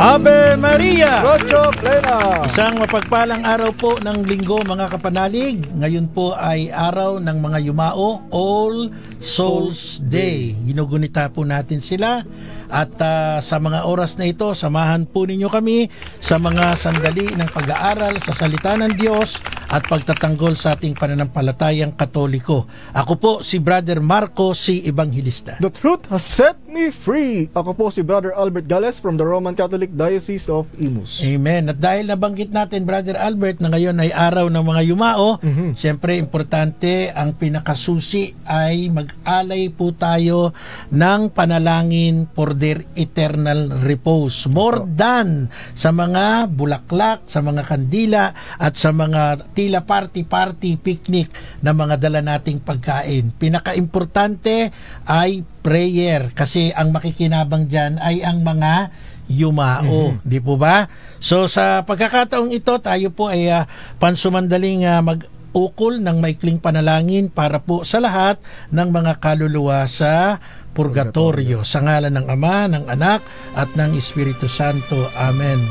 Ave Maria! Rocho Plena! Isang mapagpalang araw po ng linggo mga kapanalig. Ngayon po ay araw ng mga yumao, All Souls Day. Ginugunita po natin sila. At sa mga oras na ito, samahan po ninyo kami sa mga sandali ng pag-aaral sa salita ng Diyos at pagtatanggol sa ating pananampalatayang Katoliko. Ako po si Brother Marco C. Evangelista. The truth has set me free. Ako po si Brother Albert Gales from the Roman Catholic Diocese of Imus. Amen. At dahil nabanggit natin, Brother Albert, na ngayon ay araw ng mga yumao, siyempre importante, ang pinakasusi ay mag-alay po tayo ng panalangin for their eternal repose. More than sa mga bulaklak, sa mga kandila, at sa mga tila party-party, picnic na mga dala nating pagkain. Pinaka-importante ay prayer kasi ang makikinabang dyan ay ang mga yumao, di po ba? So sa pagkakataong ito, tayo po ay pansumandaling mag-ukol ng maikling panalangin para po sa lahat ng mga kaluluwa sa purgatorio. Sa ngalan ng Ama, ng Anak, at ng Espiritu Santo. Amen.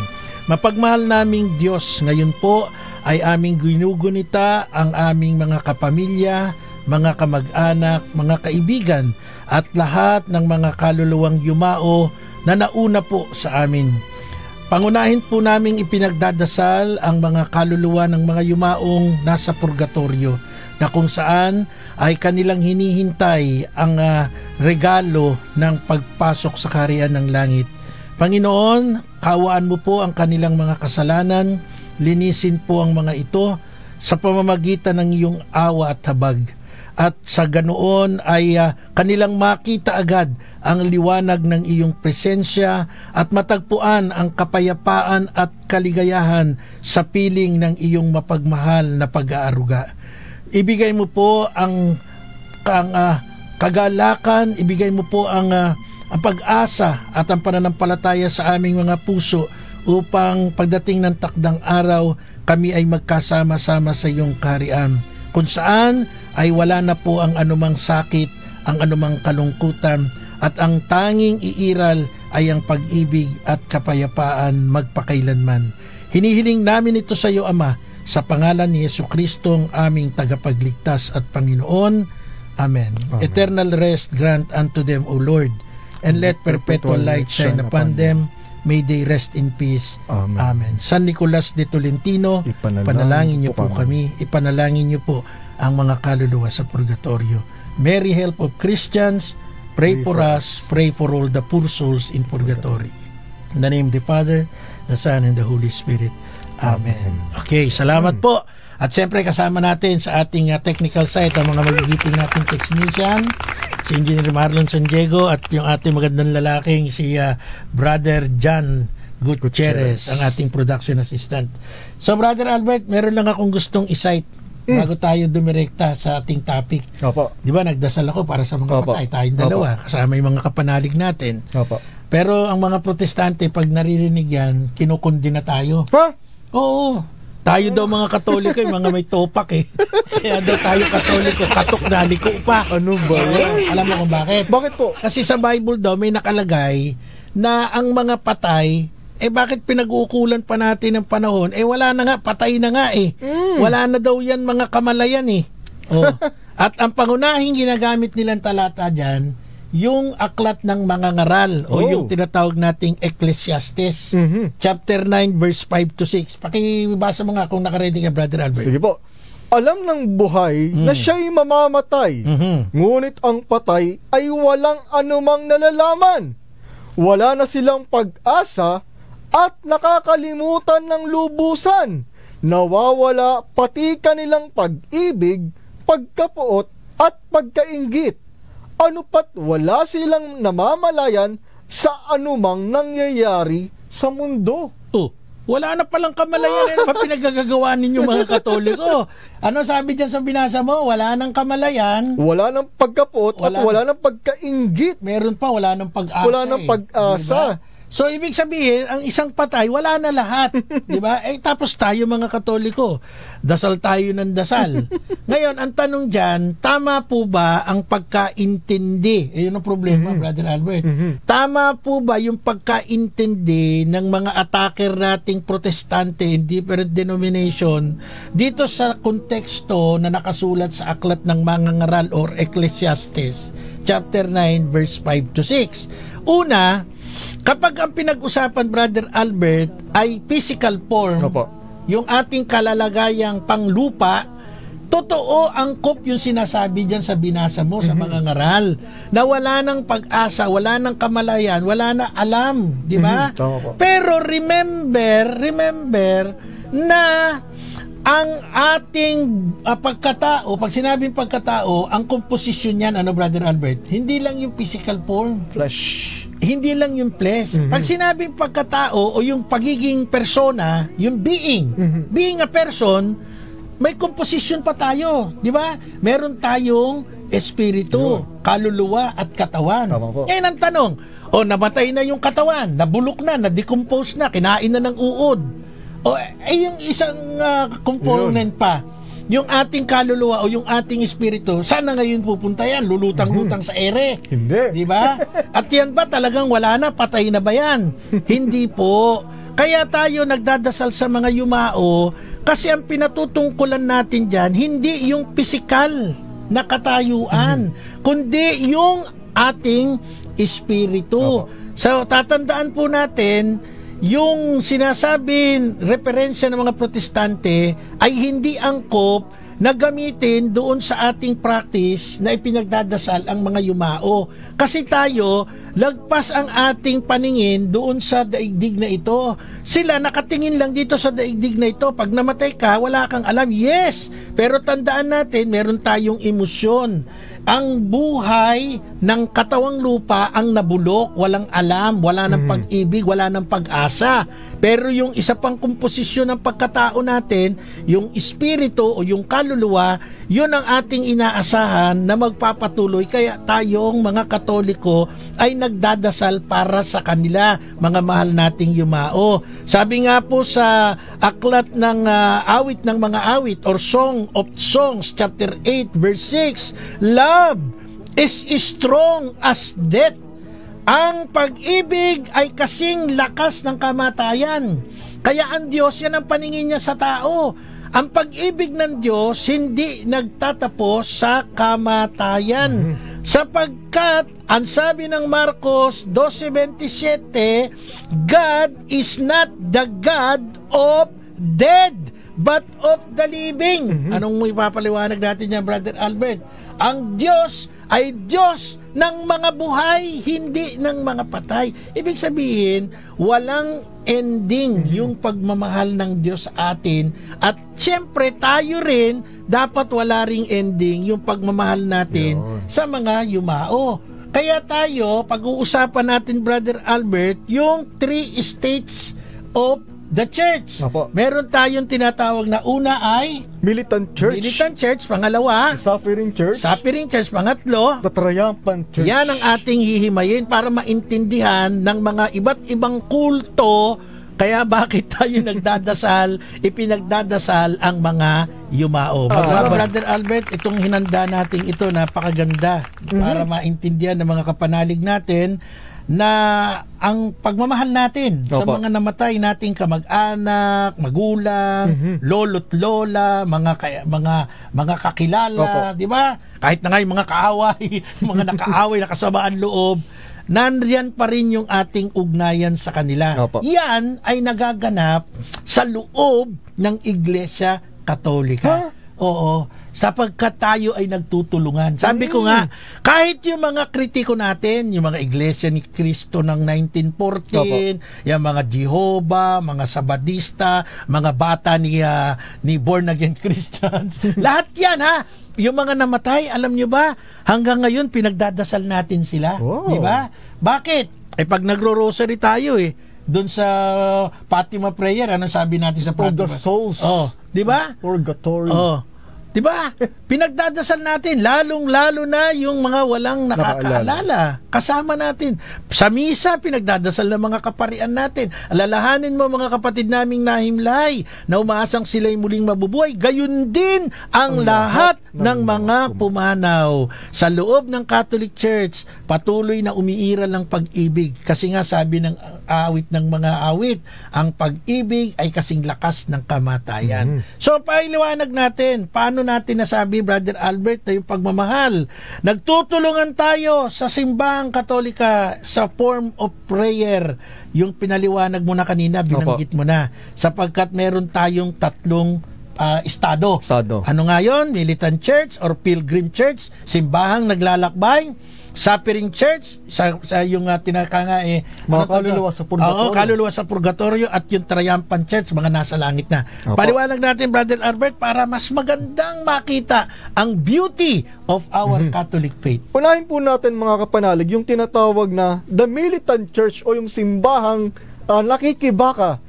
Mapagmahal naming Diyos, ngayon po ay aming ginugunita ang aming mga kapamilya, mga kamag-anak, mga kaibigan, at lahat ng mga kaluluwang yumao na nauna po sa amin. Pangunahin po naming ipinagdadasal ang mga kaluluwa ng mga yumaong nasa purgatorio, na kung saan ay kanilang hinihintay ang regalo ng pagpasok sa kaharian ng langit. Panginoon, kaawaan mo po ang kanilang mga kasalanan, linisin po ang mga ito sa pamamagitan ng iyong awa at habag. At sa ganoon ay kanilang makita agad ang liwanag ng iyong presensya at matagpuan ang kapayapaan at kaligayahan sa piling ng iyong mapagmahal na pag-aaruga. Ibigay mo po ang kagalakan, ibigay mo po ang pag-asa at ang pananampalataya sa aming mga puso upang pagdating ng takdang araw, kami ay magkasama-sama sa iyong kaharian, kung saan ay wala na po ang anumang sakit, ang anumang kalungkutan, at ang tanging iiral ay ang pag-ibig at kapayapaan magpakailanman. Hinihiling namin ito sa iyo, Ama, sa pangalan ni Jesucristo, ang aming tagapagligtas at Panginoon. Amen. Eternal rest grant unto them, O Lord, and let perpetual light shine upon them. May they rest in peace. Amen. Amen. San Nicolas de Tolentino, ipanalangin niyo po kami. Ipanalangin niyo po ang mga kaluluwa sa purgatorio. Mary, help of Christians, pray for us, pray for all the poor souls in purgatory. In the name of the Father, the Son, and the Holy Spirit. Amen. Okay, salamat po. At siyempre kasama natin sa ating technical side ang mga magigiting nating technician, si Engineer Marlon San Diego, at yung ating magandang lalaking si Brother John Gutierrez, ang ating production assistant. So Brother Albert, meron lang akong gustong i-cite bago tayo dumirekta sa ating topic. Opo. Di ba nagdasal ako para sa mga patay, tayong dalawa, kasama yung mga kapanalig natin. Opo. Pero ang mga protestante, pag naririnig yan, kinukundina tayo. Ha? Oo. Tayo daw mga Katoliko, yung mga may topak eh. Kaya daw tayo Katoliko, katok na liko pa. Ano ba yan? Alam mo kung bakit? Bakit po? Kasi sa Bible daw may nakalagay na ang mga patay, bakit pinag-uukulan pa natin ng panahon? Wala na nga, patay na nga eh. Wala na daw yan mga kamalayan eh. Oh. At ang pangunahing ginagamit nilang talata dyan, yung aklat ng mga ngaral o yung tinatawag nating Ecclesiastes, chapter 9 verse 5 to 6. Pakibasa mo nga kung nakaready ka, Brother Albert. Sige po. Alam ng buhay na siya'y mamamatay, ngunit ang patay ay walang anumang nalalaman. Wala na silang pag-asa at nakakalimutan ng lubusan. Nawawala pati kanilang pag-ibig, pagkapuot at pagkainggit. Ano pat wala silang namamalayan sa anumang nangyayari sa mundo. Wala na palang kamalayan. Ano pa pinagagagawa ninyo mga Katoliko? Ano sabi dyan sa binasa mo? Wala nang kamalayan. Wala nang pagkapot at wala nang pagkainggit. Meron pa, wala nang pag-asa. Wala nang pag-asa. Diba? So, ibig sabihin, ang isang patay, wala na lahat. Di ba? Tapos tayo mga Katoliko, dasal tayo ng dasal. Ngayon, ang tanong dyan, tama po ba ang pagkaintindi? Yun ang problema, Brother Albert. Tama po ba yung pagkaintindi ng mga attacker nating protestante in different denomination dito sa konteksto na nakasulat sa Aklat ng Mangangaral or Ecclesiastes, chapter 9, verse 5 to 6. Una, kapag ang pinag-usapan, Brother Albert, ay physical form, yung ating kalalagayang panglupa, totoo angkop yung sinasabi dyan sa binasa mo sa mga ngaral, na wala ng pag-asa, wala ng kamalayan, wala na alam, di ba? Pero remember na ang ating pagkatao, pag sinabing pagkatao, ang komposisyon niyan, Brother Albert, hindi lang yung physical form, flesh. Hindi lang yung flesh. Pag sinabing pagkatao o yung pagiging persona, yung being a person, may composition pa tayo, di ba? Meron tayong espiritu, kaluluwa at katawan. Ngayon ang tanong, namatay na yung katawan, nabulok na, na-decompose na, kinain na ng uod. Yung isang component pa, yung ating kaluluwa o yung ating espiritu, saan na ngayon pupunta yan? Lulutang-lutang sa ere. Hindi. Di ba? At yan ba talagang wala na? Patay na ba yan? Hindi po. Kaya tayo nagdadasal sa mga yumao kasi ang pinatutungkulan natin dyan, hindi yung pisikal na katayuan, kundi yung ating espiritu. So, tatandaan po natin, yung sinasabing referensya ng mga protestante ay hindi angkop na gamitin doon sa ating practice na ipinagdadasal ang mga yumao. Kasi tayo, lagpas ang ating paningin doon sa daigdig na ito. Sila nakatingin lang dito sa daigdig na ito. Pag namatay ka, wala kang alam. Yes! Pero tandaan natin, meron tayong emosyon. Ang buhay ng katawang lupa ang nabulok, walang alam, wala ng pag-ibig, wala ng pag-asa. Pero yung isa pang komposisyon ng pagkatao natin, yung espiritu o yung kaluluwa, yun ang ating inaasahan na magpapatuloy. Kaya tayong mga Katoliko ay nagdadasal para sa kanila, mga mahal nating yumao. Sabi nga po sa Aklat ng Awit ng mga Awit or Song of Songs, chapter 8, verse 6, love is strong as death. Ang pag-ibig ay kasing lakas ng kamatayan. Kaya ang Diyos, yan ang paningin niya sa tao. Ang pag-ibig ng Diyos hindi nagtatapos sa kamatayan. Sapagkat, ang sabi ng Marcos 12:27, God is not the God of dead, but of the living. Anong mo ipapaliwanag natin niya, Brother Albert? Ang Diyos ay Diyos ng mga buhay, hindi ng mga patay. Ibig sabihin, walang ending yung pagmamahal ng Diyos sa atin. At siyempre, tayo rin, dapat wala ring ending yung pagmamahal natin sa mga yumao. Kaya tayo, pag-uusapan natin, Brother Albert, yung 3 states of the church. Meron tayong tinatawag na una ay Militant Church. Pangalawa, Suffering Church. Pangatlo, The Triumphant Church. Yan ang ating hihimayin para maintindihan ng mga iba't ibang kulto. Kaya bakit tayo nagdadasal, ipinagdadasal ang mga yumao. Brother Albert, itong hinanda natin ito, napakaganda para maintindihan ng mga kapanalig natin na ang pagmamahal natin sa mga namatay nating kamag-anak, magulang, lolo't lola, mga kakilala, di ba? Kahit na nga yung mga kaaway, mga nakaaway, nakasamaan loob, nandiyan pa rin yung ating ugnayan sa kanila. Yan ay nagaganap sa loob ng Iglesia Katolika. Oo, sapagkat tayo ay nagtutulungan. Sabi ko nga, kahit yung mga kritiko natin, yung mga Iglesia ni Cristo ng 1914, yung mga Jehovah, mga Sabadista, mga bata ni born again Christians, lahat yan yung mga namatay, alam nyo ba, hanggang ngayon pinagdadasal natin sila. Di ba? Bakit? Pag nagro-rosary tayo doon sa Fatima prayer, anong sabi natin sa Fatima? For the souls. Di ba? Purgatory. Diba? Pinagdadasal natin, lalong-lalo na yung mga walang nakakaalala. Kasama natin. Sa misa, pinagdadasal ng mga kaparian natin. Alalahanin mo mga kapatid naming nahimlay na umaasang sila'y muling mabubuhay. Gayun din ang lahat ng mga pumanaw. Sa loob ng Catholic Church, patuloy na umiiral ng pag-ibig. Kasi nga sabi ng awit ng mga awit, ang pag-ibig ay kasing lakas ng kamatayan. So, pailiwanag natin, paano natin nasabi, Brother Albert, na yung pagmamahal. Nagtutulungan tayo sa simbahang Katolika sa form of prayer. Yung pinaliwanag mo na kanina, binanggit mo na. Sapagkat meron tayong tatlong estado. Ano nga yun? Militant Church or Pilgrim Church, simbahang naglalakbay, Suffering Church, sa yung tinakanga mga kaluluwa sa purgatorio. Oo, kaluluwa sa purgatorio, at yung Triumphant Church, mga nasa langit na. Paliwanag natin, Brother Albert, para mas magandang makita ang beauty of our Catholic faith. Unahin po natin, mga kapanalig, yung tinatawag na the Militant Church o yung simbahang nakikibaka.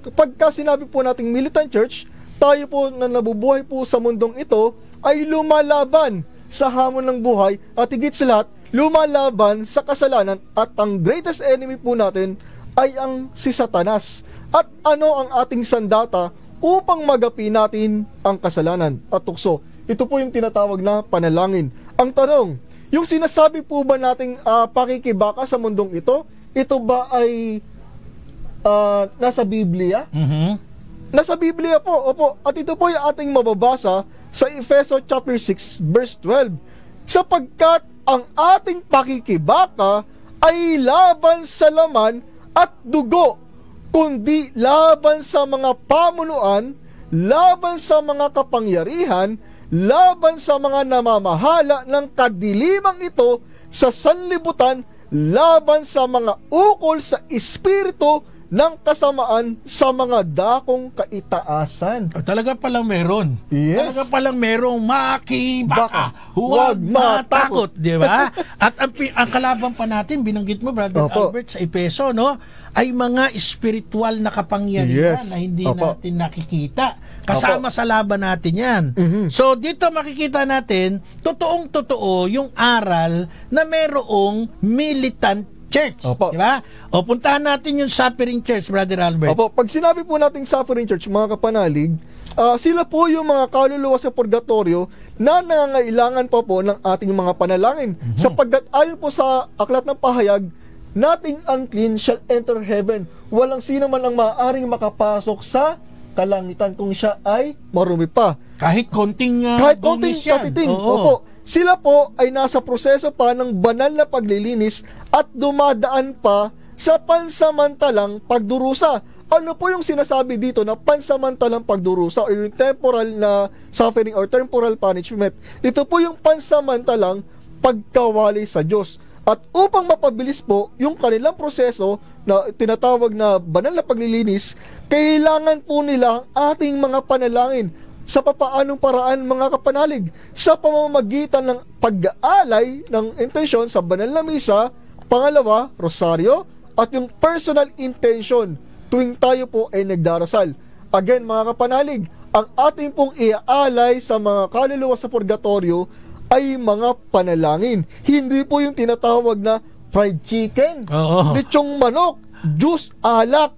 Kapag sinabi po nating Militant Church, tayo po na nabubuhay po sa mundong ito ay lumalaban sa hamon ng buhay, at higit sa lahat, lumalaban sa kasalanan, at ang greatest enemy po natin ay ang si Satanas. At ano ang ating sandata upang magapi natin ang kasalanan at tukso? Ito po yung tinatawag na panalangin. Ang tanong, yung sinasabi po ba nating pakikibaka sa mundong ito ba ay nasa Biblia? Nasa Biblia po, opo. At ito po yung ating mababasa sa Efeso chapter 6 verse 12. Sapagkat ang ating pakikibaka ay laban sa laman at dugo, kundi laban sa mga pamunuan, laban sa mga kapangyarihan, laban sa mga namamahala ng kadilimang ito sa sanlibutan, laban sa mga ukol sa espiritu ng kasamaan sa mga dakong kaitaasan. Talaga palang meron. Yes. Talaga palang merong makibaka, huwag matakot, di ba? At ang kalaban pa natin, binanggit mo, Brother Albert, sa Efeso, no? Ay mga spiritual na kapangyarihan na hindi natin nakikita. Kasama sa laban natin yan. So, dito makikita natin, totoong-totoo yung aral na merong militant church. Di ba? O puntahan natin yung Suffering Church, Brother Albert. Pag sinabi po nating Suffering Church, mga kapanalig, sila po yung mga kaluluwa sa purgatorio na nangangailangan pa po ng ating mga panalangin. Sapagkat ayon po sa aklat ng pahayag, nothing unclean shall enter heaven. Walang sino man ang maaaring makapasok sa kalangitan kung siya ay marumi pa. Kahit konting katiting. Sila po ay nasa proseso pa ng banal na paglilinis at dumadaan pa sa pansamantalang pagdurusa. Ano po yung sinasabi dito na pansamantalang pagdurusa o yung temporal na suffering or temporal punishment? Ito po yung pansamantalang pagkawali sa Diyos. At upang mapabilis po yung kanilang proseso na tinatawag na banal na paglilinis, kailangan po nila ating mga panalangin. Sa papaanong paraan, mga kapanalig? Sa pamamagitan ng pag-aalay ng intensyon sa banal na misa, pangalawa, rosaryo, at yung personal intention tuwing tayo po ay nagdarasal. Again, mga kapanalig, ang ating pong iaalay sa mga kaluluwa sa purgatorio ay mga panalangin. Hindi po yung tinatawag na fried chicken, lechong manok, juice, alak.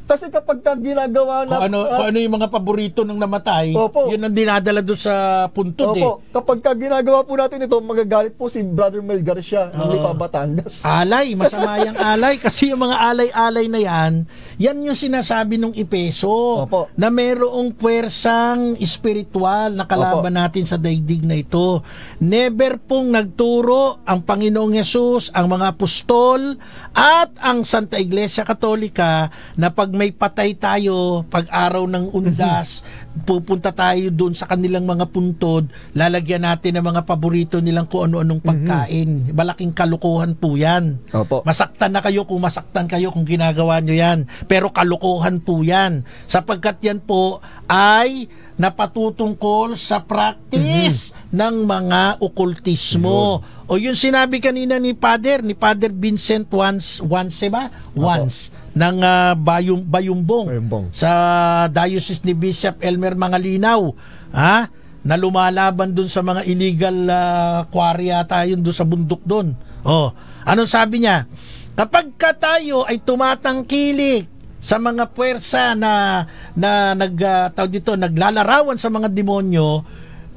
Kasi kapag ginagawa na... Kung ano yung mga paborito ng namatay, yun ang dinadala doon sa puntod. Kapag ginagawa po natin ito, magagalit po si Brother Mel Garcia ng Lipa, Batangas. Alay, masama yung alay. Kasi yung mga alay-alay na yan yung sinasabi ng Efeso, na merong puwersang espiritual na kalaban natin sa daigdig na ito. Never pong nagturo ang Panginoong Yesus, ang mga apostol, at ang Santa Iglesia Katolika na pag may patay tayo, pag araw ng undas, pupunta tayo doon sa kanilang mga puntod, lalagyan natin ng mga paborito nilang kung ano-anong pagkain. Malaking kalukuhan po yan. Masaktan na kayo kung masaktan kayo kung ginagawa nyo yan. Pero kalukuhan po yan. Sapagkat yan po ay napatutungkol sa practice ng mga okultismo O yung sinabi kanina ni Father Vincent Wanse ba? Once ng Bayumbong sa Diocese ni Bishop Elmer Mangalinaw, na lumalaban dun sa mga illegal quarry ata yun dun sa bundok dun. Anong sabi niya? Kapag tayo ay tumatangkilik sa mga puwersa na naglalarawan sa mga demonyo,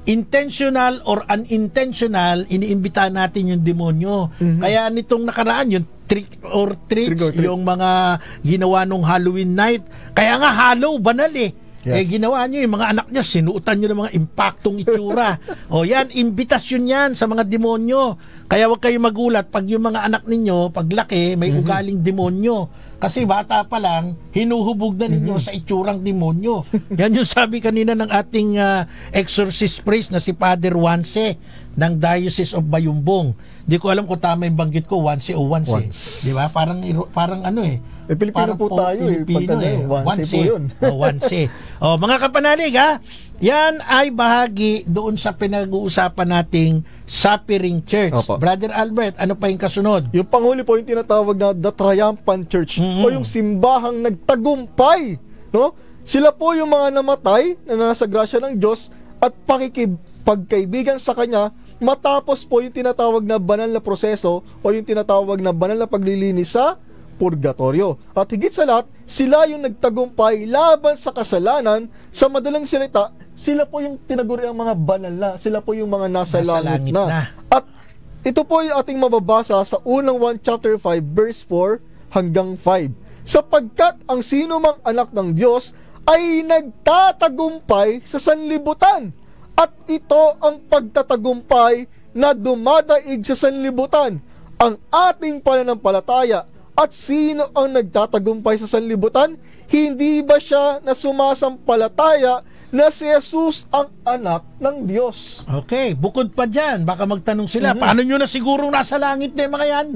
intentional or unintentional, iniimbita natin yung demonyo. Kaya nitong nakaraan, yung trick or treats, yung mga ginawa nung Halloween night. Kaya nga halo, banal eh. Yes. Ginawa nyo yung mga anak nyo, sinuutan nyo ng mga impaktong itsura. Yan, imbitasyon yan sa mga demonyo. Kaya huwag kayo magulat pag yung mga anak ninyo, paglaki, may ugaling demonyo. Kasi bata pa lang, hinuhubog na ninyo sa itsurang demonyo. Yan yung sabi kanina ng ating exorcist priest na si Father Wanse ng Diocese of Bayumbong. Di ko alam kung tama yung banggit ko, Wanse o Wanse. Di ba? Parang ano eh. Pilipino po tayo Pilipino eh. Wanse po yun. Wanse. Mga kapanalig yan ay bahagi doon sa pinag-uusapan nating Suffering Church. Opo. Brother Albert, ano pa yung kasunod? Yung panghuli po yung tinatawag na The Triumphant Church o yung simbahang nagtagumpay. No? Sila po yung mga namatay na nasa grasya ng Diyos at pagkaibigan sa Kanya matapos po yung tinatawag na banal na proseso o yung tinatawag na banal na paglilinis sa purgatorio. At higit sa lahat, sila yung nagtagumpay laban sa kasalanan. Sa madalang salita, sila po yung tinaguri ang mga banal na. Sila po yung mga nasa langit na. At ito po yung ating mababasa sa unang 1 chapter 5 verse 4 hanggang 5. Sapagkat ang sino mang anak ng Diyos ay nagtatagumpay sa sanlibutan. At ito ang pagtatagumpay na dumadaig sa sanlibutan, ang ating pananampalataya. At sino ang nagtatagumpay sa sanlibutan? Hindi ba siya na sumasampalataya na si Jesus ang anak ng Diyos? Okay, bukod pa dyan, baka magtanong sila, paano nyo na sigurong nasa langit na yung mga yan?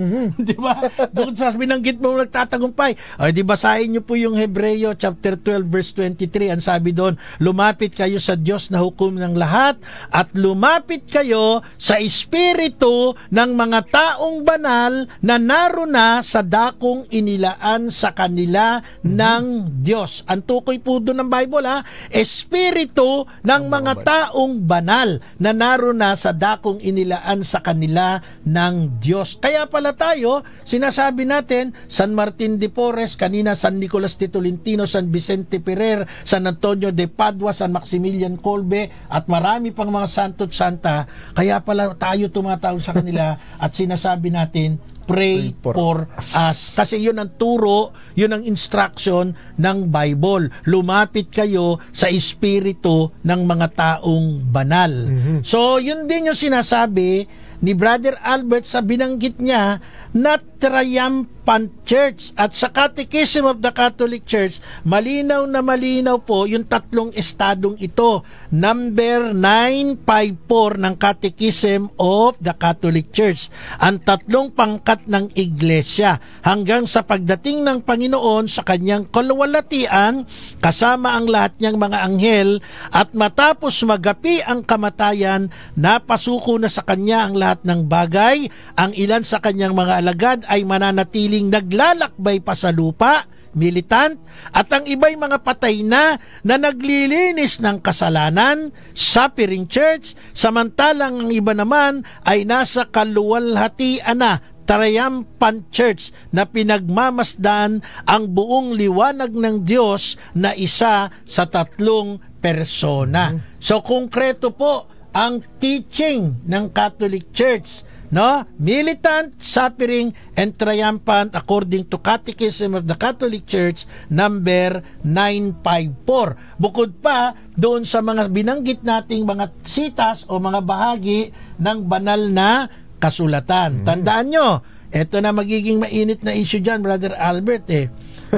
Di ba? Doon sa binanggit mo nagtatagumpay. Di basahin nyo po yung Hebreo chapter 12 verse 23. Ang sabi doon, lumapit kayo sa Diyos na hukom ng lahat at lumapit kayo sa Espiritu ng mga taong banal na naruna sa dakong inilaan sa kanila ng Diyos. Ang tukoy po doon ng Bible, Espiritu ng mga taong banal na naruna sa dakong inilaan sa kanila ng Diyos. Kaya pala tayo, sinasabi natin, San Martin de Porres, kanina San Nicolas de Tolentino, San Vicente Ferrer, San Antonio de Padua, San Maximilian Kolbe, at marami pang mga santo at santa. Kaya pala tayo tumatawag sa kanila at sinasabi natin, pray for us. Kasi yun ang turo, yun ang instruction ng Bible. Lumapit kayo sa Espiritu ng mga taong banal. So, yun din yung sinasabi ni Brother Albert sa binanggit niya na Triumphant Church. At sa Catechism of the Catholic Church, malinaw na malinaw po yung tatlong estadong ito. Number 954 ng Catechism of the Catholic Church. Ang tatlong pangkat ng Iglesia hanggang sa pagdating ng Panginoon sa kanyang kaluwalhatian kasama ang lahat niyang mga anghel, at matapos magapi ang kamatayan, napasuko na sa kanya ang lahat ng bagay. Ang ilan sa kanyang mga alagad ay mananatiling naglalakbay pa sa lupa, militant, at ang iba'y mga patay na naglilinis ng kasalanan, Suffering Church, samantalang ang iba naman ay nasa kaluwalhatian na, Triumphant Church, na pinagmamasdan ang buong liwanag ng Diyos na isa sa tatlong persona. So, konkreto po ang teaching ng Catholic Church, no? Militant, suffering, and triumphant according to Catechism of the Catholic Church number 954. Bukod pa doon sa mga binanggit nating mga sitas o mga bahagi ng banal na kasulatan. Tandaan nyo, eto na magiging mainit na issue dyan, Brother Albert,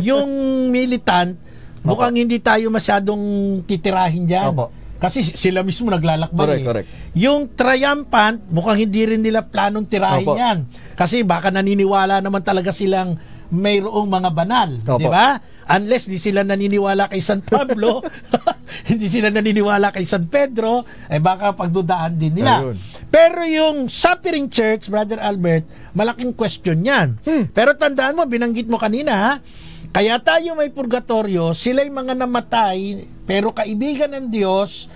yung militant, mukhang hindi tayo masyadong titirahin dyan. Kasi sila mismo naglalakbay. Correct. Yung triumphant, mukhang hindi rin nila planong tirahin yan. Kasi baka naniniwala naman talaga silang mayroong mga banal. Di ba? Unless di sila naniniwala kay San Pablo hindi sila naniniwala kay San Pedro, ay baka pagdudaan din nila. Ayun. Pero yung Suffering Church, Brother Albert, malaking question yan. Pero tandaan mo, binanggit mo kanina, ha? Kaya tayo may purgatorio, sila'y mga namatay, pero kaibigan ng Diyos,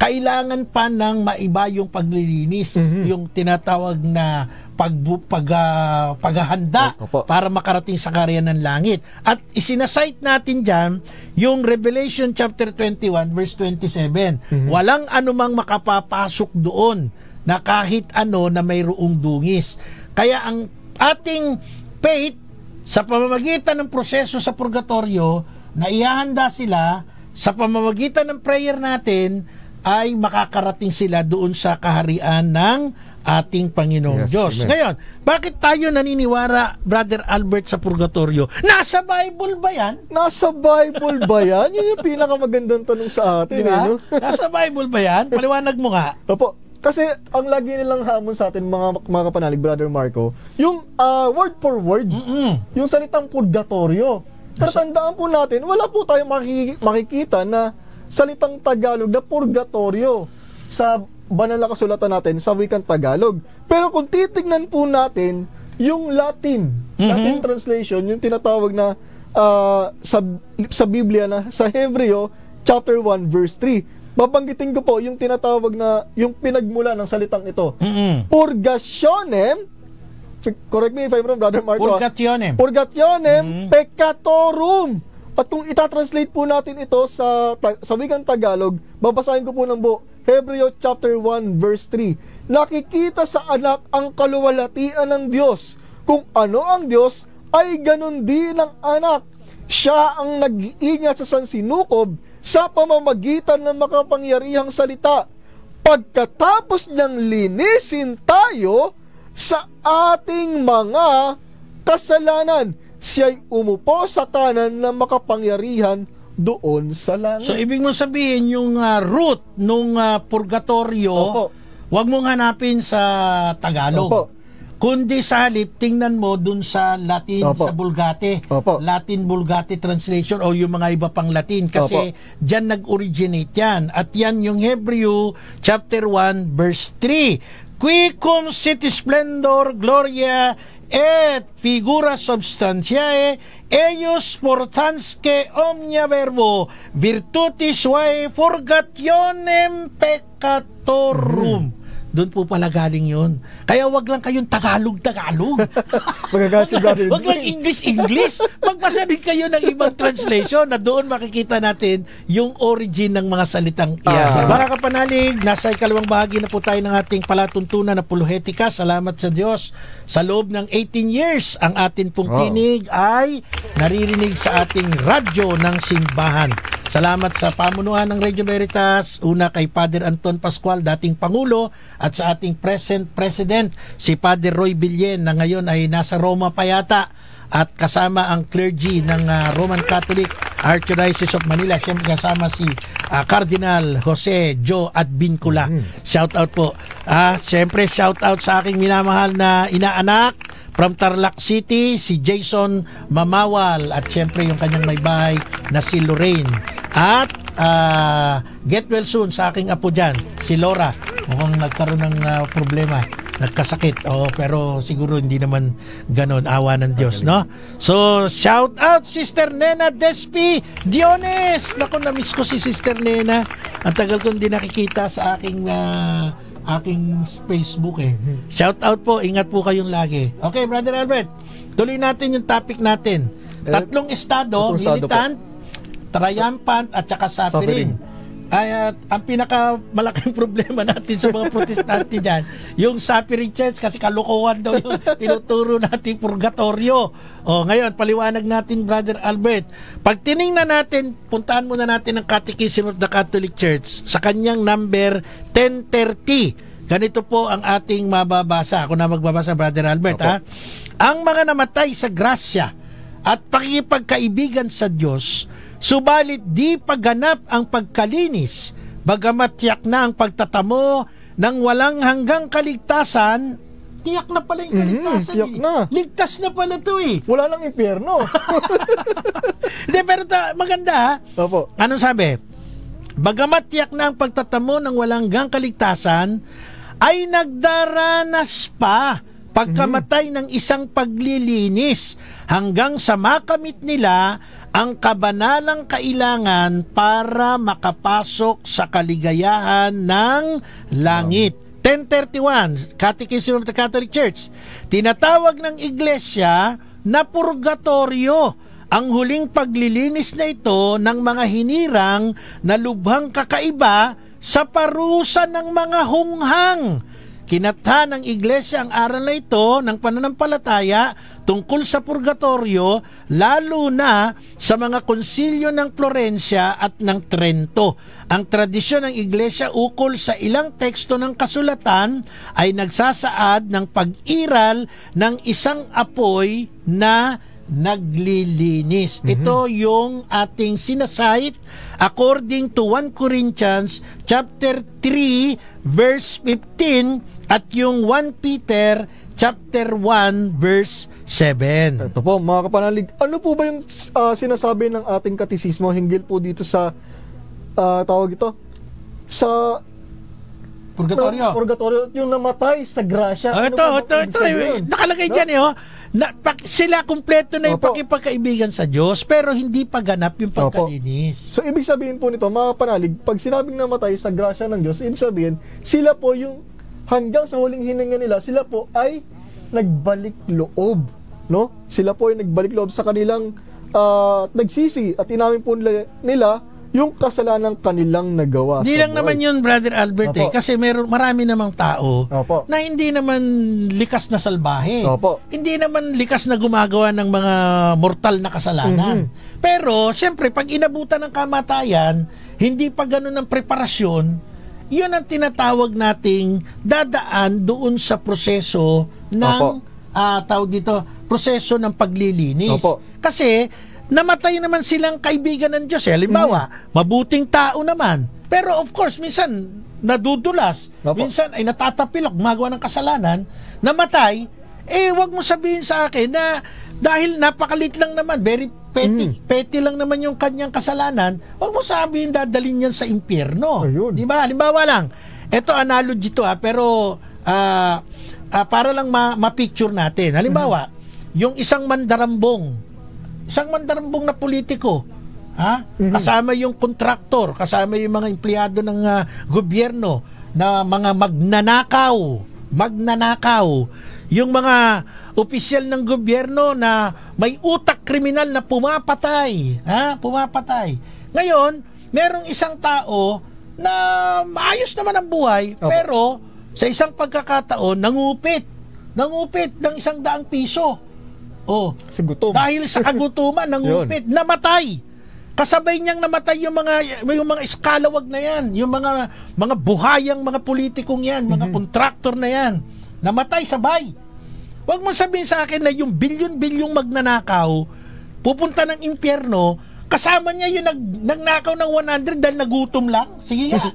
kailangan pa ng maiba yung paglilinis, yung tinatawag na paghahanda para makarating sa karyan ng langit. At isinasite natin dyan yung Revelation chapter 21 verse 27. Walang anumang makapapasok doon na kahit ano na mayroong dungis. Kaya ang ating faith sa pamamagitan ng proseso sa purgatorio na ihahanda sila sa pamamagitan ng prayer natin ay makakarating sila doon sa kaharian ng ating Panginoong Diyos. Amen. Ngayon, bakit tayo naniniwala, Brother Albert, sa purgatorio? Nasa Bible ba yan? Nasa Bible ba yan? Yun yung pinakamagandang tanong sa atin. Diba? No? Nasa Bible ba yan? Paliwanag mo nga. Opo. Kasi ang lagi nilang hamon sa atin, mga kapanalig, Brother Marco, yung word for word, yung salitang purgatorio. Pero tandaan po natin, wala po tayong makikita na salitang Tagalog na purgatorio sa banal na kasulatan natin sa wikang Tagalog. Pero kung titignan po natin yung Latin translation, yung tinatawag na sa Biblia na sa Hebreo chapter 1 verse 3, babanggitin ko po yung tinatawag na yung pinagmula ng salitang ito. Purgationem, correct me if I'm wrong, Brother Marco. Purgationem peccatorum. At kung itatranslate po natin ito sa wikang Tagalog, babasahin ko po ng buo. Hebreo chapter 1 verse 3. Nakikita sa anak ang kaluwalhatian ng Diyos. Kung ano ang Diyos, ay ganun din ang anak. Siya ang nag-iingat sa sansinukob sa pamamagitan ng makapangyarihang salita. Pagkatapos niyang linisin tayo sa ating mga kasalanan, siya'y umupo sa kanan ng makapangyarihan doon sa langit. So, ibig mo sabihin, yung root nung purgatorio, wag mong hanapin sa Tagalog. Kundi sa halip, tingnan mo dun sa Latin, sa Vulgate. Latin Vulgate translation o yung mga iba pang Latin. Kasi dyan nag-originate yan. At yan yung Hebreo chapter 1 verse 3. Qui cum sit splendor gloria et figura substantiae eius portansque omnia verbo virtutis suae purgationem peccatorum. Doon po pala galing yun. Kaya wag lang kayong Tagalog. Wag lang English. Magbasa din kayo ng ibang translation na doon makikita natin yung origin ng mga salitang iyan. Mga kapanalig, nasa ikalawang bahagi na po tayo ng ating palatuntunan na Apologetika. Salamat sa Diyos. Sa loob ng 18 years, ang atin pong tinig ay naririnig sa ating radyo ng simbahan. Salamat sa pamunuan ng Radio Veritas, una kay Father Anton Pascual, dating Pangulo, at sa ating present President, si Father Roy Billen, na ngayon ay nasa Roma pa yata, at kasama ang clergy ng Roman Catholic Archdiocese of Manila. Siyempre kasama si Cardinal Jose Joe Advincula. Shout out po. Siyempre shout out sa aking minamahal na inaanak from Tarlac City, si Jason Mamawal, at siyempre yung kanyang may bahay na si Lorraine. At get well soon sa aking apo dyan, si Laura. Mukhang nagkaroon ng problema, nagkasakit. Pero siguro hindi naman ganon, awa ng Diyos, no? So, shout out Sister Nena Despi Diones. Naku, na-miss ko si Sister Nena. Ang tagal ko hindi nakikita sa aking Facebook eh. Shout out po, ingat po kayong lagi. Okay, Brother Albert, tuloy natin yung topic natin. Tatlong estado, militant, triumphant, at saka suffering. Ay, ang pinakamalaking problema natin sa mga protestante dyan, yung Suffering Church, kasi kalokohan daw yung tinuturo natin purgatorio. Ngayon, paliwanag natin, Brother Albert. Pag tinignan natin, puntahan muna natin ang Catechism of the Catholic Church sa kanyang number 1030. Ganito po ang ating mababasa. Ako na magbabasa, Brother Albert. Ang mga namatay sa grasya at pakikipagkaibigan sa Diyos, subalit di pagganap ang pagkalinis, bagamat tiyak na ang pagtatamo ng walang hanggang kaligtasan. Tiyak na pala yung kaligtasan. Tiyak na. Ligtas na pala to eh. Wala nang impyerno. Hindi, pero maganda ha. Opo. Anong sabi? bagamat tiyak na ang pagtatamo ng walang hanggang kaligtasan, ay nagdaranas pa pagkamatay ng isang paglilinis hanggang sa makamit nila ang kabanalang kailangan para makapasok sa kaligayahan ng langit. 1031, Catechism of the Catholic Church. Tinatawag ng Iglesia na purgatorio ang huling paglilinis na ito ng mga hinirang na lubhang kakaiba sa parusa ng mga hunghang. Kinatha ng Iglesia ang aral na ito ng pananampalataya tungkol sa purgatorio, lalo na sa mga konsilyo ng Florencia at ng Trento. Ang tradisyon ng Iglesia ukol sa ilang teksto ng kasulatan ay nagsasaad ng pag-iral ng isang apoy na naglilinis. Ito yung ating sinasite according to 1 Corinthians chapter 3 verse 15 at yung 1 Peter chapter 1 verse 7. Ito po mga kapanalig, ano po ba yung sinasabi ng ating katisismo hinggil po dito sa tawag ito? Sa purgatorio, yung namatay sa grasya. Ito, nakalagay dyan sila kumpleto na yung pakipagkaibigan sa Diyos, pero hindi pa ganap yung pagkalinis. So, ibig sabihin po nito, mga panalig, pag sinabing namatay sa grasya ng Diyos, ibig sabihin, sila po yung hanggang sa huling hininga nila, sila po ay nagbalik loob. No? Sila po ay nagbalik loob sa kanilang nagsisi at inamin po nila yung kasalanan kanilang nagawa. Hindi lang naman yun, Brother Albert, kasi marami namang tao na hindi naman likas na salbahe. Hindi naman likas na gumagawa ng mga mortal na kasalanan. Pero, siyempre, pag inabutan ng kamatayan, hindi pa ganun ang preparasyon, yun ang tinatawag nating dadaan doon sa proseso ng proseso ng paglilinis. Kasi namatay naman silang kaibigan ng Diyos. Halimbawa, mabuting tao naman. Pero of course, minsan nadudulas. Minsan ay natatapilok, gumagawa ng kasalanan. Namatay, wag mo sabihin sa akin na dahil napakalit lang naman, very petty lang naman yung kanyang kasalanan, wag mo sabihin dadalhin yan sa impyerno. Di ba? Halimbawa lang, ito analogy to pero para lang ma-picture natin. Halimbawa, yung isang mandarambong na politiko, kasama yung kontraktor, kasama yung mga empleyado ng gobyerno na mga magnanakaw, yung mga opisyal ng gobyerno na may utak kriminal na pumapatay. Ngayon, merong isang tao na maayos naman ang buhay, pero sa isang pagkakataon, nangupit ng 100 piso. Dahil sa kagutuman, nangupit, namatay. Kasabay niyang namatay yung mga iskalawag na yan, yung mga buhayang mga politikong yan, mga kontraktor na yan. Namatay sabay. Huwag mo sabihin sa akin na yung bilyon-bilyong magnanakaw, pupunta ng impyerno, kasama niya yung nagnakaw ng 100 dahil nagutom lang. Sige nga.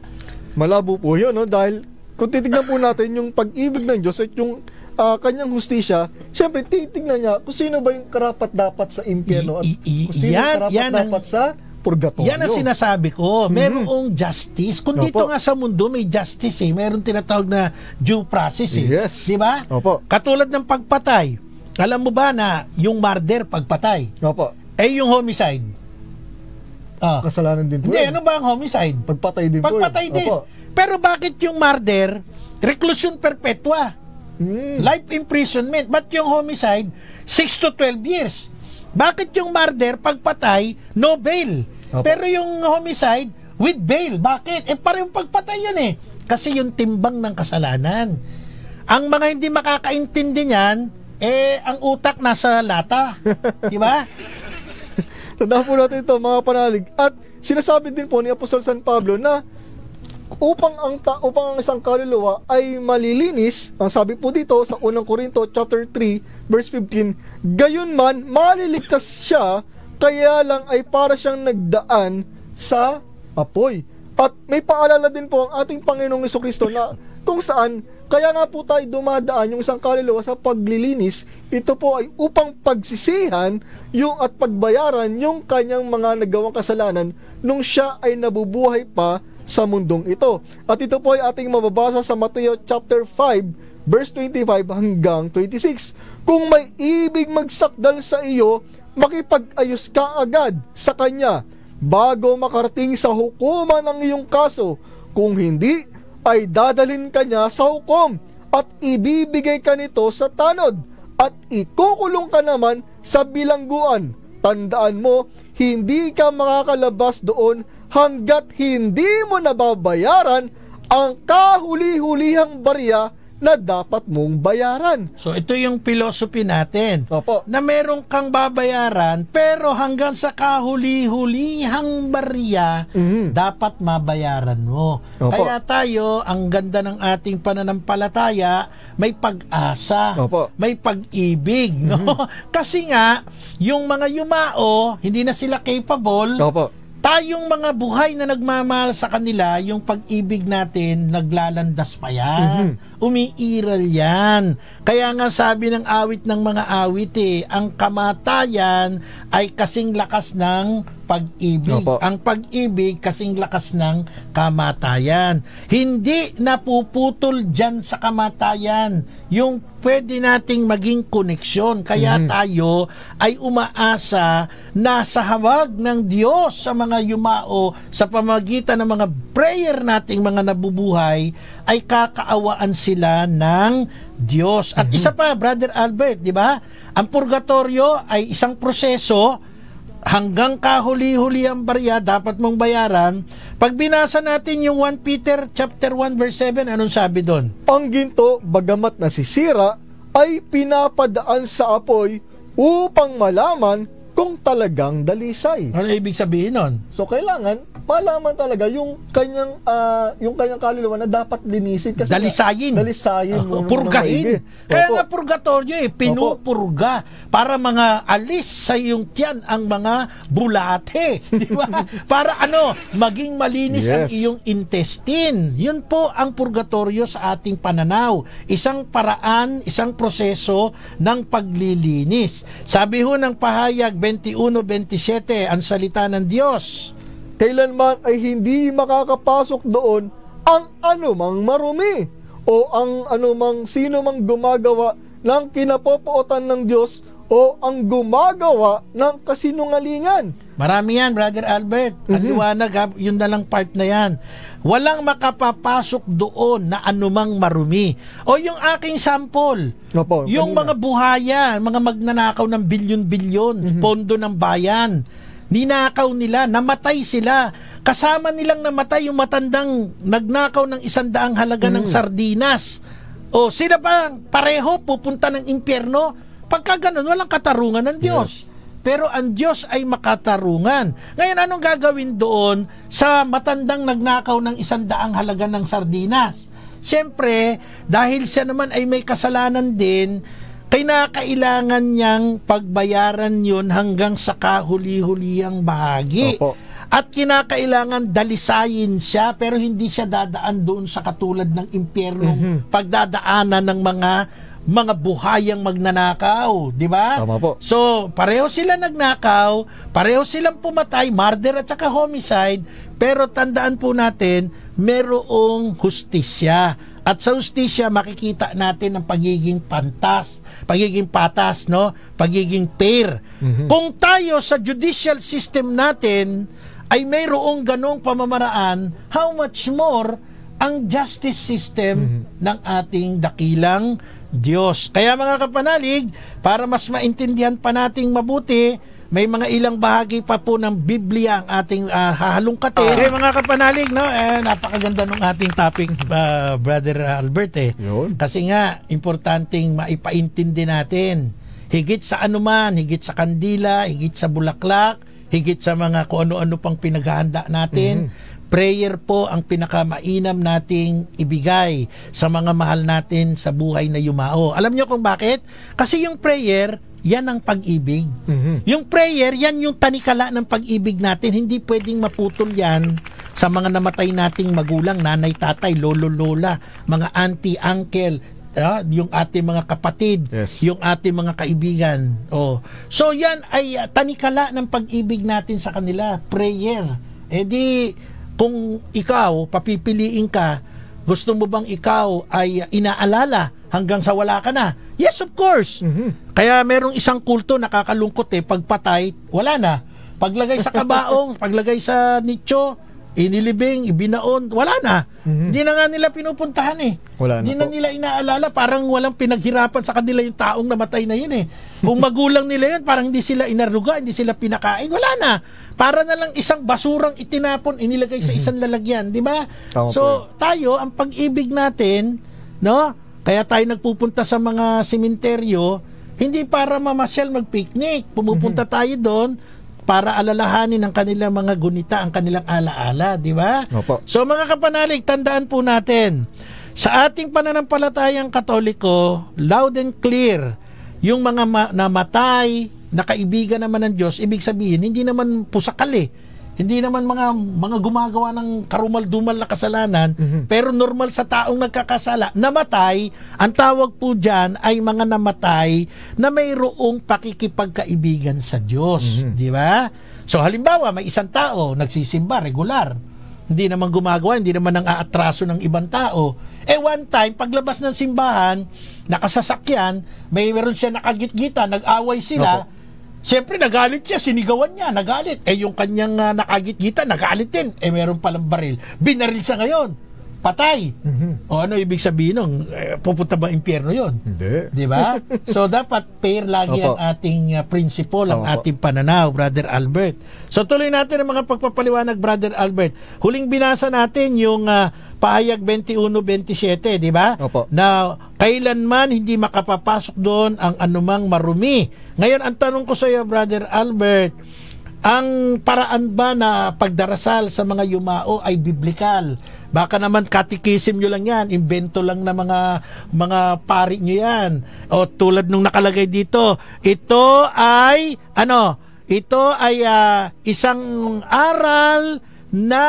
Malabo po yun, no? Dahil kung titignan po natin yung pag-ibig ng Diyos at yung kanyang hustisya, syempre titignan niya kung sino ba yung karapat-dapat sa impyerno at kung sino karapat-dapat sa purgatorio. Yan ang sinasabi ko. Merong justice. Kung dito nga sa mundo may justice meron tinatawag na due process Yes. Di ba? Katulad ng pagpatay. Alam mo ba na yung murder, pagpatay? Yung homicide. Kasalanan din po. Hindi, ano ba ang homicide? Pagpatay din po. Pagpatay din. Pero bakit yung murder, reclusion perpetua? Life imprisonment. But yung homicide, 6 to 12 years. Bakit yung murder, pagpatay, no bail? Pero yung homicide, with bail. Bakit? Parehong pagpatay yan Kasi yung timbang ng kasalanan. Ang mga hindi makakaintindi niyan, ang utak nasa lata. Diba? Tandaan po natin ito, mga panalig. At sinasabi din po ni Apostol San Pablo na upang ang isang kaluluwa ay malilinis, ang sabi po dito sa 1 Corinto chapter 3 verse 15, gayon man maliligtas siya, kaya lang ay para siyang nagdaan sa apoy. At may paalala din po ang ating Panginoong Jesucristo na kung saan Kaya nga po tayo dumadaan yung isang kaluluwa sa paglilinis, ito po ay upang pagsisihan yung at pagbayaran yung kanyang mga nagawang kasalanan nung siya ay nabubuhay pa sa mundong ito. At ito po ay ating mababasa sa Mateo chapter 5 verse 25 hanggang 26. Kung may ibig magsakdal sa iyo, makipag-ayos ka agad sa kanya bago makarating sa hukuman ang iyong kaso. Kung hindi, ay dadalhin ka niya sa hukom at ibibigay ka nito sa tanod at ikukulong ka naman sa bilangguan. Tandaan mo, hindi ka makakalabas doon hanggat hindi mo nababayaran ang kahuli-hulihang barya na dapat mong bayaran. So ito yung philosophy natin. Opo. Na meron kang babayaran pero hanggang sa kahuli-hulihang barya dapat mabayaran mo. Opo. Kaya tayo, ang ganda ng ating pananampalataya, may pag-asa, Opo. may pag-ibig, no? Kasi nga yung mga yumao, hindi na sila capable. Opo. Tayong mga buhay na nagmamahal sa kanila, yung pag-ibig natin, naglalandas pa yan. Umiiral yan. Kaya nga sabi ng awit ng mga awit ang kamatayan ay kasing lakas ng pag-ibig. Opo. Ang pag-ibig kasing lakas ng kamatayan. Hindi napuputol dyan sa kamatayan yung pwede nating maging koneksyon. Kaya tayo ay umaasa na sa hawag ng Diyos sa mga yumao sa pamagitan ng mga prayer nating mga nabubuhay ay kakaawaan sila ng Diyos. At isa pa, Brother Albert, di ba? Ang purgatorio ay isang proseso hanggang kahuli-huli ang barya, dapat mong bayaran. Pag binasa natin yung 1 Peter chapter 1 verse 7, anong sabi doon? Ang ginto, bagamat nasisira, ay pinapadaan sa apoy upang malaman kung talagang dalisay. Ano ibig sabihin nun? So kailangan malaman talaga yung kanyang kaluluwa na dapat linisin kasi Dalisayin. mo Purgahin. maigi. Kaya Opo. nga purgatorio pinupurga para mga alis sa iyong tiyan ang mga bulate, di ba? Para maging malinis ang Yes. iyong intestine. Yun po ang purgatorio sa ating pananaw. Isang paraan, isang proseso ng paglilinis. Sabi ho ng pahayag 21:27 ang salita ng Diyos. Kailanman ay hindi makakapasok doon ang anumang marumi o ang anumang sino mang gumagawa ng kinapopootan ng Diyos o ang gumagawa ng kasinungalingan. Marami yan, Brother Albert. Ang liwanag, yun na lang part na yan. Walang makapapasok doon na anumang marumi. O yung aking sample, Opo, yung kanina. mga buhaya, mga magnanakaw ng bilyon-bilyon, pondo ng bayan, ninakaw nila, namatay sila. Kasama nilang namatay yung matandang nagnakaw ng 100 halaga ng sardinas. O sila pa pareho pupunta ng impyerno. Pagka ganun, walang katarungan ng Diyos. Pero ang Diyos ay makatarungan. Ngayon, anong gagawin doon sa matandang nagnakaw ng 100 halaga ng sardinas? Siyempre, dahil siya naman ay may kasalanan din, kailangan niyang pagbayaran yun hanggang sa kahuli-hulihang bahagi. Opo. At kinakailangan dalisayin siya, pero hindi siya dadaan doon sa katulad ng impyernong pagdadaanan ng mga buhayang magnanakaw, di ba? Tama po. So, pareho sila nagnakaw, pareho silang pumatay, murder at saka homicide, pero tandaan po natin, merong hustisya. At sa hustisya, makikita natin ang pagiging patas, no? Pagiging fair. Kung tayo sa judicial system natin ay mayroong ganong pamamaraan, how much more ang justice system ng ating dakilang Diyos. Kaya mga kapanalig, para mas maintindihan pa nating mabuti, may mga ilang bahagi pa po ng Biblia ang ating hahalungkatin. Kaya mga kapanalig, no, napakaganda ng ating topic, Brother Albert. Yun. Kasi nga, importanteng maipaintindi natin. Higit sa anuman, higit sa kandila, higit sa bulaklak, higit sa mga kung ano-ano pang pinaghahanda natin, prayer po ang pinakamainam nating ibigay sa mga mahal natin sa buhay na yumao. Alam niyo kung bakit? Kasi yung prayer, yan ang pag-ibig. Yung prayer, yan yung tanikala ng pag-ibig natin. Hindi pwedeng maputol yan sa mga namatay nating magulang, nanay, tatay, lolo, lola, mga auntie, uncle, yung ating mga kapatid, yung ating mga kaibigan. So yan ay tanikala ng pag-ibig natin sa kanila, prayer. Di kung ikaw, papipiliin ka, gusto mo bang ikaw ay inaalala hanggang sa wala ka na? Yes, of course. Kaya merong isang kulto, nakakalungkot pagpatay, wala na. Paglagay sa kabaong, paglagay sa nicho, inilibing, ibinaon, wala na. Hindi na nga nila pinupuntahan Hindi na nila inaalala, parang walang pinaghirapan sa kanila yung taong namatay na yun Kung magulang nila yun, parang hindi sila inaruga, hindi sila pinakain, wala na. Para na lang isang basurang itinapon, inilagay sa isang lalagyan, di ba? So, tayo, ang pag-ibig natin, no? Kaya tayo nagpupunta sa mga sementeryo, hindi para mamasyal mag-picnic. Pumupunta tayo doon para alalahanin ang kanilang mga gunita, ang kanilang alaala, di ba? So mga kapanalig, tandaan po natin, sa ating pananampalatayang Katoliko, loud and clear, yung mga namatay na kaibigan naman ng Diyos, ibig sabihin, hindi naman pusakal Hindi naman mga gumagawa ng karumal-dumal na kasalanan, pero normal sa taong nagkakasala, namatay, ang tawag po dyan ay mga namatay na mayroong pakikipagkaibigan sa Diyos. Di ba? So halimbawa, may isang tao, nagsisimba, regular. Hindi naman gumagawa, hindi naman nang aatraso ng ibang tao. One time, paglabas ng simbahan, nakasasakyan, mayroon siya nakagitgita, nag-away sila, siyempre, nagalit siya, sinigawan niya, nagalit. Yung kanyang nakagitgita, nagalit din. Meron palang baril. Binaril siya ngayon. Patay. Ano ibig sabihin nun? Pupunta ba impyerno yun? Hindi. Di ba? So, dapat fair lagi ang ating principle, ang ating pananaw, Brother Albert. So, tuloy natin ang mga pagpapaliwanag, Brother Albert. Huling binasa natin yung Pahayag 21-27, di ba? Na kailanman hindi makapapasok doon ang anumang marumi. Ngayon, ang tanong ko sa iyo, Brother Albert, ang paraan ba na pagdarasal sa mga yumao ay biblikal? Baka naman katikisim nyo lang yan, invento lang na mga pari nyo yan. O tulad nung nakalagay dito, ito ay isang aral na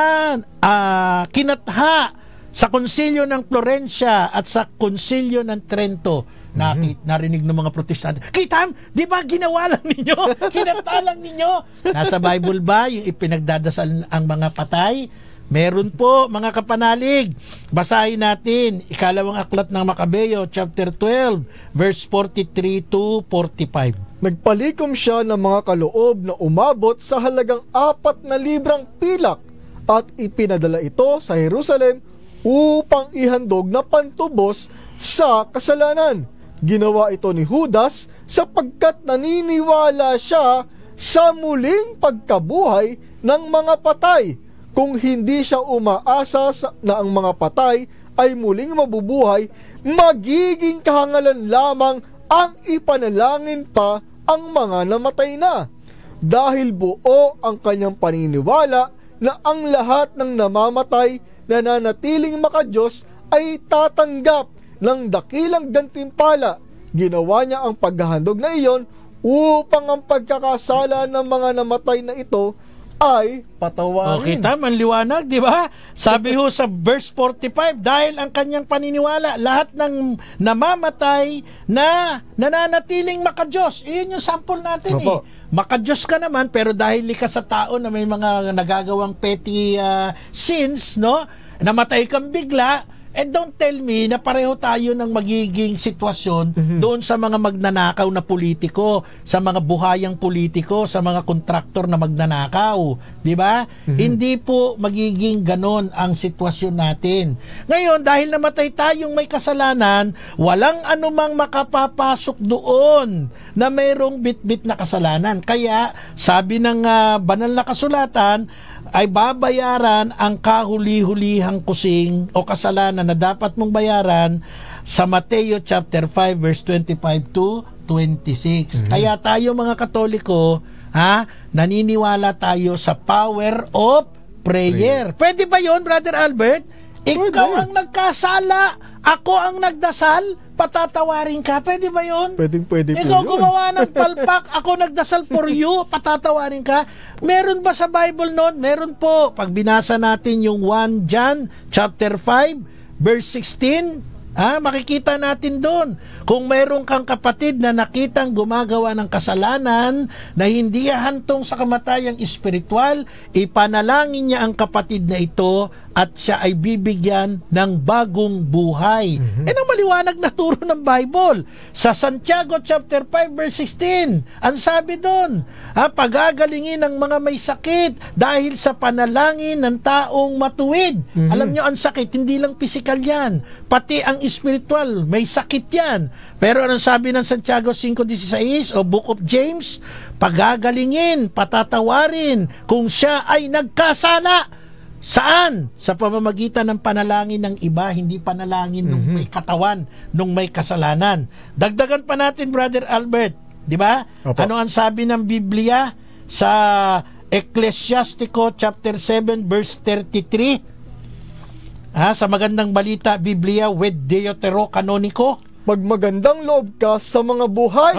kinatha sa konsilyo ng Florencia at sa konsilyo ng Trento. Narinig ng mga protestante, Kitam, di ba ginawa lang ninyo? Kinata lang ninyo? Nasa Bible ba yung ipinagdadasal ang mga patay? Meron po, mga kapanalig. Basahin natin, ikalawang aklat ng Makabeo, chapter 12, verse 43 to 45. Nagpalikom siya ng mga kaloob na umabot sa halagang 4,000 librang pilak at ipinadala ito sa Jerusalem upang ihandog na pantubos sa kasalanan. Ginawa ito ni Judas sapagkat naniniwala siya sa muling pagkabuhay ng mga patay. Kung hindi siya umaasa na ang mga patay ay muling mabubuhay, magiging kahangalan lamang ang ipanalangin pa ang mga namatay na. Dahil buo ang kanyang paniniwala na ang lahat ng namamatay na nanatiling makadiyos ay tatanggap ng dakilang gantimpala. Ginawa niya ang paghahandog na iyon upang ang pagkakasala ng mga namatay na ito ay patawarin. Tama, liwanag, di ba? Sabi ho sa verse 45, dahil ang kanyang paniniwala, lahat ng namamatay na nananatiling makadiyos. Iyon yung sample natin Makadiyos ka naman, pero dahil likas sa tao na may mga nagagawang petty sins, namatay kang bigla, don't tell me na pareho tayo ng magiging sitwasyon doon sa mga magnanakaw na politiko, sa mga buhayang politiko, sa mga kontraktor na magnanakaw. Di ba? Hindi po magiging ganon ang sitwasyon natin. Ngayon, dahil namatay tayong may kasalanan, walang anumang makapapasok doon na mayroong bit-bit na kasalanan. Kaya, sabi ng banal na kasulatan, ay babayaran ang kahuli-hulihang kusing o kasalanan na dapat mong bayaran sa Mateo chapter 5 verse 25 to 26. Kaya tayo mga Katoliko, naniniwala tayo sa power of prayer. Pwede ba 'yon, Brother Albert? Ikaw ang nagkasala Ako ang nagdasal, patatawarin ka. Pwede ba yun? Pwede po Ikaw yun. gumawa ng palpak, ako nagdasal for you, patatawarin ka. Meron ba sa Bible noon? Meron po. Pag binasa natin yung 1 John chapter 5, verse 16, makikita natin doon. Kung mayroon kang kapatid na nakitang gumagawa ng kasalanan na hindi hantong sa kamatayang espiritual, ipanalangin niya ang kapatid na ito at siya ay bibigyan ng bagong buhay. Yan ang maliwanag na turo ng Bible. Sa Santiago chapter 5 verse 16, ang sabi doon, pagagalingin ng mga may sakit dahil sa panalangin ng taong matuwid. Alam nyo, ang sakit, hindi lang physical yan. Pati ang spiritual, may sakit yan. Pero anong sabi ng Santiago 5:16 o Book of James? Pagagalingin, patatawarin kung siya ay nagkasala. Saan? Sa pamamagitan ng panalangin ng iba, hindi panalangin nung may katawan, nung may kasalanan. Dagdagan pa natin, Brother Albert, di ba? Ano ang sabi ng Biblia sa Ecclesiastico chapter 7 verse 33? Sa magandang balita, Biblia with Deuterocanonico. Magmagandang loob ka sa mga buhay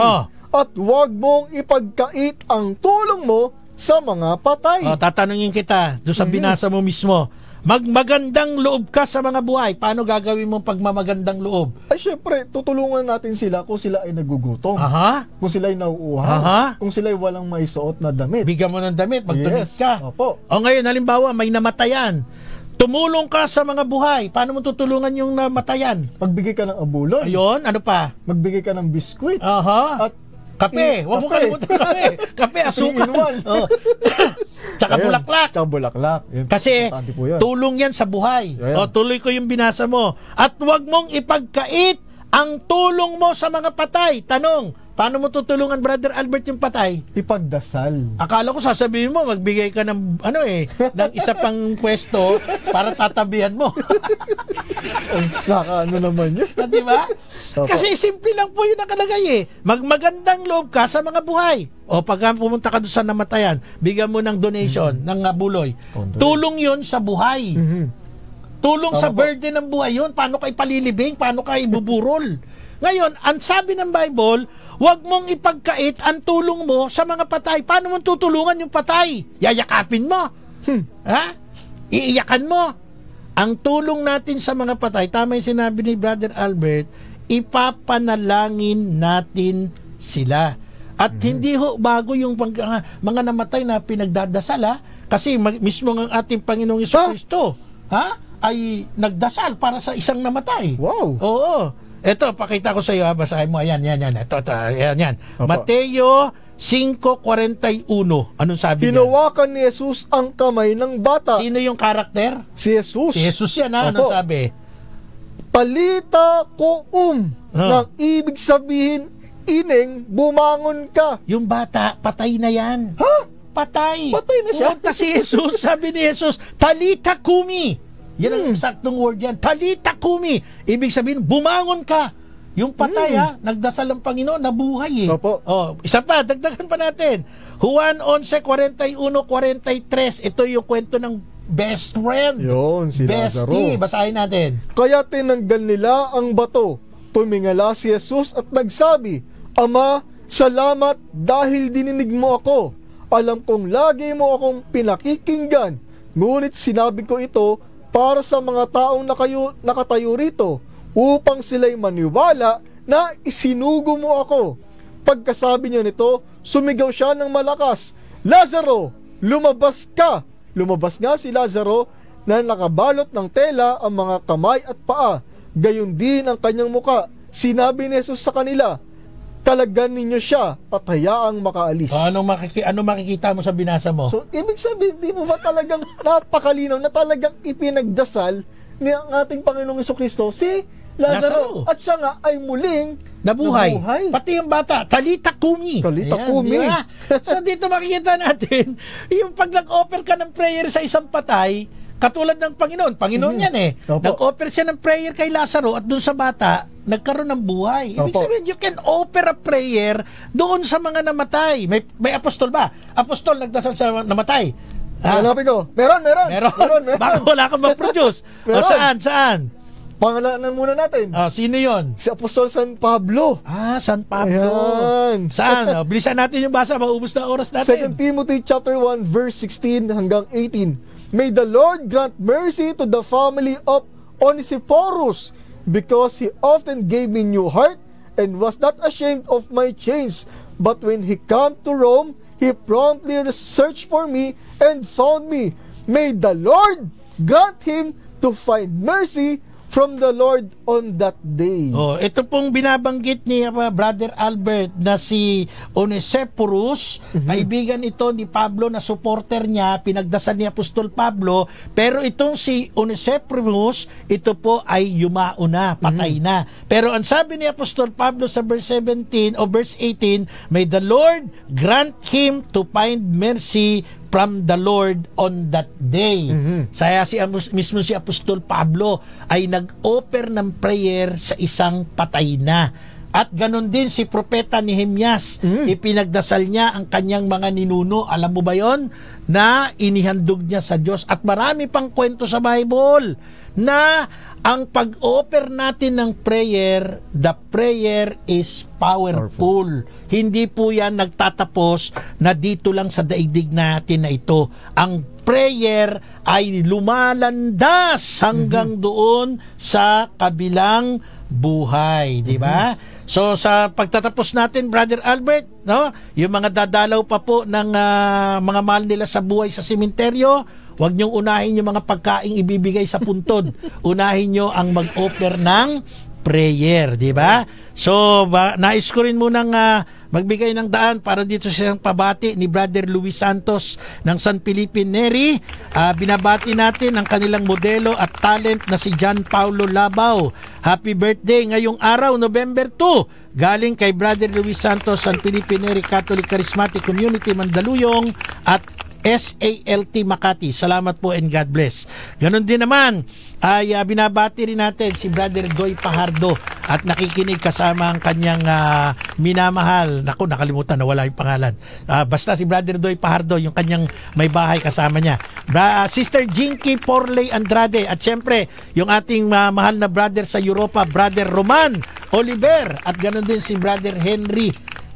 at huwag mong ipagkait ang tulong mo sa mga patay. Tatanungin kita doon sa binasa mo mismo. Magmagandang loob ka sa mga buhay. Paano gagawin mo pagmamagandang loob? Ay syempre, tutulungan natin sila kung sila ay nagugutom. Kung sila ay nauuhaw. Kung sila ay walang maisuot na damit. Bigyan mo ng damit, magtunit ka. Opo. O ngayon, halimbawa, may namatayan. Tumulong ka sa mga buhay. Paano mo tutulungan yung namatayan? Magbigay ka ng abulon. Ayun, ano pa? Magbigay ka ng biskwit. At kape, huwag mo kalimutan kape. Kape, asukal. Tsaka bulaklak. Tsaka bulaklak. Kasi tulong yan sa buhay. Tuloy ko yung binasa mo. At huwag mong ipagkait ang tulong mo sa mga patay. Tanong, paano mo tutulungan, Brother Albert, yung patay? Ipagdasal. Akala ko sasabihin mo, magbigay ka ng, ng isa pang pwesto para tatabihan mo. Ano naman yun? Diba? Kasi simple lang po yun nakalagay Magmagandang loob ka sa mga buhay. O pag pumunta ka doon sa namatayan, bigyan mo ng donation, ng buloy. Tulong yun sa buhay. Tulong sa burden ng buhay yun. Paano ka ipalilibing? Paano ka ibuburol? Ngayon, ang sabi ng Bible, huwag mong ipagkait ang tulong mo sa mga patay. Paano mo tutulungan yung patay? Yayakapin mo. Iiyakan mo. Ang tulong natin sa mga patay, tama yung sinabi ni Brother Albert, ipapanalangin natin sila. At hindi bago yung mga namatay na pinagdadasal kasi mismo ang ating Panginoong Jesucristo ay nagdasal para sa isang namatay. Wow. Oo. Ito, pakita ko sa iyo, basahin mo. Ayan. Ito, ayan. Mateo 5:41. Anong sabi niya? Hinawakan ni Jesus ang kamay ng bata. Sino yung karakter? Si Jesus. Si Jesus yan, Anong sabi? Talita koum. Nang ibig sabihin, ining, bumangon ka. Yung bata, patay na yan. Patay. Patay na siya. Pumunta si Jesus, sabi ni Jesus, talita kumi. Yan ang eksaktong word yan. Talita kumi. Ibig sabihin, bumangon ka. Yung patay nagdasal ang Panginoon, nabuhay Opo. Isa pa, dagdagan pa natin. Juan 11:41-43. Ito yung kwento ng best friend. Yun, si Bestie. Lazaro. Basahin natin. Kaya tinanggal nila ang bato. Tumingala si Jesus at nagsabi, Ama, salamat dahil dininig mo ako. Alam kong lagi mo akong pinakikinggan. Ngunit sinabi ko ito para sa mga taong nakatayo rito, upang sila'y maniwala na isinugo mo ako. Pagkasabi niya nito, sumigaw siya ng malakas, Lazaro, lumabas ka! Lumabas nga si Lazaro na nakabalot ng tela ang mga kamay at paa, gayon din ang kanyang muka. Sinabi ni Jesus sa kanila, talagan ninyo siya at hayaang makaalis. Ano makikita mo sa binasa mo? So, ibig sabihin, di mo ba talagang napakalinaw na talagang ipinagdasal ni ang ating Panginoong Jesucristo si Lazaro. At siya nga ay muling nabuhay. Pati yung bata, talita kumi. Talita kumi. Diba? So dito makikita natin, yung pag nag-offer ka ng prayer sa isang patay, katulad ng Panginoon yan Nag-offer siya ng prayer kay Lazaro at doon sa bata, nagkaroon ng buhay. Ibig sabihin, you can offer a prayer doon sa mga namatay. May apostol ba? Apostol nagdasal sa namatay. Hanapin ko. Meron. Baka wala kang mag-produce. O saan? Pangalanan muna natin. Sino yon? Si Apostol San Pablo. San Pablo. Ayan. Saan? Bilisan natin yung basa, maubos na oras natin. 2 Timothy chapter 1 verse 16 hanggang 18. May the Lord grant mercy to the family of Onesiphorus, because he often gave me new heart and was not ashamed of my chains. But when he came to Rome, he promptly searched for me and found me. May the Lord grant him to find mercy from the Lord on that day. Ito pong binabanggit ni Brother Albert na si Onesiphorus, kaibigan ito ni Pablo na supporter niya, pinagdasal ni Apostol Pablo, pero itong si Onesiphorus, ito po ay yumao na, patay na. Pero ang sabi ni Apostol Pablo sa verse 17 o verse 18, may the Lord grant him to find mercy from the Lord on that day. Kaya mismo si Apostol Pablo ay nag-offer ng prayer sa isang patay na. At ganon din si Propeta Nehemias, ipinagdasal niya ang kanyang mga ninuno. Alam mo ba yon? Na inihandog niya sa Diyos. At marami pang kwento sa Bible na ang pag-offer natin ng prayer, the prayer is powerful. Hindi po yan nagtatapos na dito lang sa daigdig natin na ito. Ang prayer ay lumalandas hanggang doon sa kabilang buhay, di ba? So sa pagtatapos natin, Brother Albert, no, yung mga dadalaw pa po ng mga mahal nila sa buhay sa sementeryo, huwag niyong unahin yung mga pagkaing ibibigay sa puntod. Unahin niyo ang mag-offer ng prayer, di ba? So, nais ko rin munang magbigay ng daan para dito sa pabati ni Brother Luis Santos ng San Felipe Neri. Binabati natin ang kanilang modelo at talent na si John Paulo Labao. Happy birthday ngayong araw, November 2. Galing kay Brother Luis Santos, San Felipe Neri Catholic Charismatic Community, Mandaluyong at SALT Makati. Salamat po and God bless. Ganon din naman ay binabati rin natin si Brother Doy Pahardo at nakikinig kasama ang kanyang minamahal. Naku, nakalimutan, nawala yung pangalan. Basta si Brother Doy Pahardo, yung kanyang may bahay kasama niya. Sister Jinky Porley Andrade at syempre yung ating mahal na brother sa Europa, Brother Roman Oliver, at ganon din si Brother Henry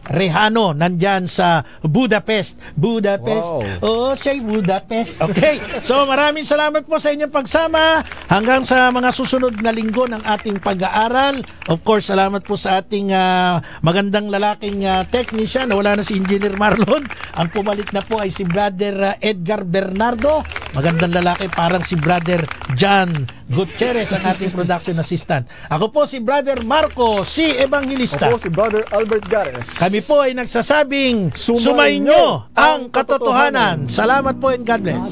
Rehano, nandyan sa Budapest. Budapest. Wow. Say Budapest. Okay. So maraming salamat po sa inyong pagsama. Hanggang sa mga susunod na linggo ng ating pag-aaral. Of course, salamat po sa ating magandang lalaking technician. Wala na si Engineer Marlon. Ang pumalit na po ay si Brother Edgar Bernardo. Magandang lalaki, parang si Brother John Gutierrez, ang ating production assistant. Ako po si Brother Marco, si Evangelista. Ako si Brother Albert Gares. Kami po ay nagsasabing, sumainyo ang katotohanan. Salamat po and God bless.